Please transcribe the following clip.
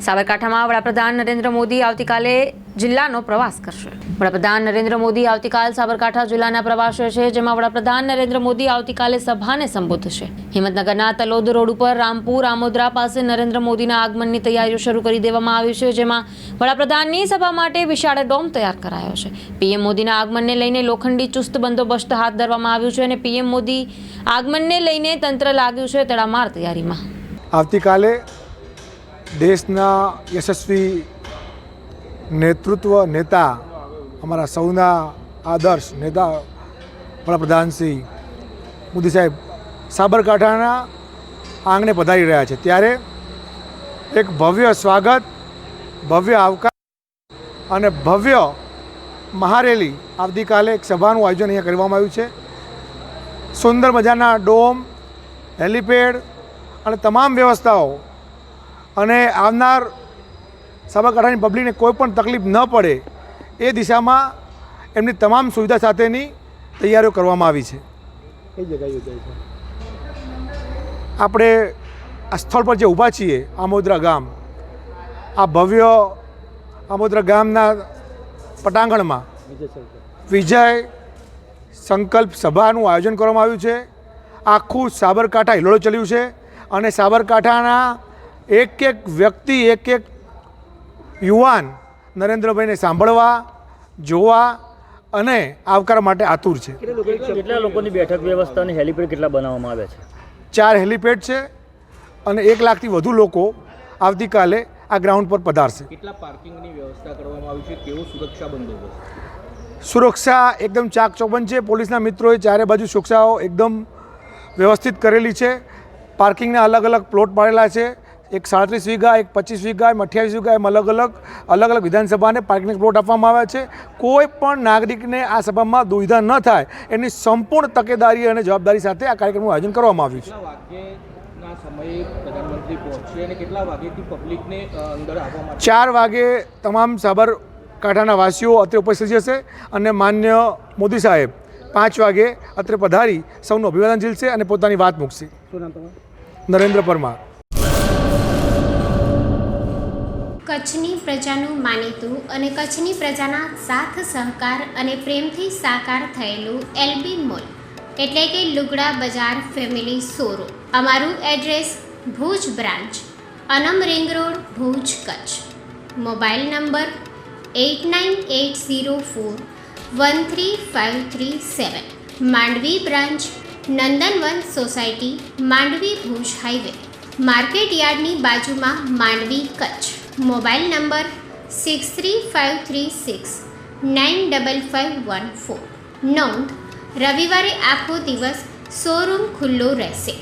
સાબરકાંઠામાં વડાપ્રધાન નરેન્દ્ર મોદી આવતીકાલે જિલ્લાનો પ્રવાસ કરશે। વડાપ્રધાન નરેન્દ્ર મોદી આવતીકાલ સાબરકાંઠા જિલ્લાના પ્રવાસે છે, જેમાં વડાપ્રધાન નરેન્દ્ર મોદી આવતીકાલે સભાને સંબોધશે। હિંમતનગરના તલોદ રોડ ઉપર રામપુર આમોદરા પાસે નરેન્દ્ર મોદીના આગમનની તૈયારીઓ શરૂ કરી દેવામાં આવી છે, જેમાં વડાપ્રધાનની સભા માટે વિશાળ ડોમ તૈયાર કરાયો છે। પીએમ મોદીના આગમનને લઈને લોખંડી ચુસ્ત બંદોબસ્ત હાથ ધરવામાં આવ્યું છે અને પીએમ મોદી આગમનને લઈને તંત્ર લાગ્યું છે તડામાર તૈયારીમાં। આવતીકાલે દેશના યશસ્વી નેતૃત્વ નેતા અમારા સૌના આદર્શ નેતા વડાપ્રધાન શ્રી મોદી સાહેબ સાબરકાંઠાના આંગણે પધારી રહ્યા છે, ત્યારે એક ભવ્ય સ્વાગત, ભવ્ય આવકાર અને ભવ્ય મહારેલી આવતીકાલે એક સભાનું આયોજન અહીંયા કરવામાં આવ્યું છે। સુંદર મજાના ડોમ, હેલીપેડ અને તમામ વ્યવસ્થાઓ અને આવનાર સાબરકાંઠાની પબ્લિકને કોઈ પણ તકલીફ ન પડે એ દિશામાં એમની તમામ સુવિધા સાથેની તૈયારીઓ કરવામાં આવી છે। કઈ જગ્યાએ યોજાય છે? આપણે આ સ્થળ પર જે ઊભા છીએ, આમોદરા ગામ, આ ભવ્ય આમોદરા ગામના પટાંગણમાં વિજય સંકલ્પ સભાનું આયોજન કરવામાં આવ્યું છે। આખું સાબરકાંઠા હિલોળો ચલ્યું છે અને સાબરકાંઠાના એક એક વ્યક્તિ, એક એક યુવાન નરેન્દ્રભાઈને સાંભળવા, જોવા અને આવકાર માટે આતુર છે। કેટલા લોકોની બેઠક વ્યવસ્થા અને હેલિપેડ કેટલા બનાવવામાં આવ્યા છે? 4 હેલિપેડ છે અને 1 લાખથી વધુ લોકો આવતીકાલે આ ગ્રાઉન્ડ પર પધારશે। કેટલા પાર્કિંગની વ્યવસ્થા કરવામાં આવી છે? કેવો સુરક્ષા બંદોબસ્ત? સુરક્ષા એકદમ ચાકચોબંધ છે। પોલીસના મિત્રોએ ચારે બાજુ સુરક્ષાઓ એકદમ વ્યવસ્થિત કરેલી છે। પાર્કિંગના અલગ અલગ પ્લોટ પાડેલા છે, એક 37 વીઘા, એક 25 વીઘા, એમ 28 વીઘા, એમ અલગ અલગ વિધાનસભાને પાર્કિંગ પ્લોટ આપવામાં આવ્યા છે। કોઈ પણ નાગરિકને આ સભામાં દુવિધા ન થાય એની સંપૂર્ણ તકેદારી અને જવાબદારી સાથે આ કાર્યક્રમનું આયોજન કરવામાં આવ્યું છે। કેટલા વાગ્યેના સમયે પ્રધાનમંત્રી પહોંચશે અને કેટલા વાગ્યેથી પબ્લિકને અંદર આવવા માટે? 4 વાગે તમામ સાબરકાંઠાના વાસીઓ અત્રે ઉપસ્થિત જશે અને માન્ય મોદી સાહેબ 5 વાગે અત્રે પધારી સૌનું અભિવાદન ઝીલશે અને પોતાની વાત મૂકશે। શું નામ તમારું? નરેન્દ્ર પરમાર। કચ્છની પ્રજાનું માનીતું અને કચ્છની પ્રજાના સાથ સહકાર અને પ્રેમથી સાકાર થયેલું એલબી મોલ એટલે કે લુગડા બજાર ફેમિલી શોરૂમ। અમારું address Bhuj branch, Anam ring road, Bhuj, Kutch. Mobile number 8980413537। Mandvi branch, Nandanvan society, Mandvi, Bhuj highway, market યાર્ડની બાજુમાં, માંડવી, કચ્છ। Mobile number 6353695514। નોંધ: રવિવારે આખો દિવસ શોરૂમ ખુલ્લો રહેશે।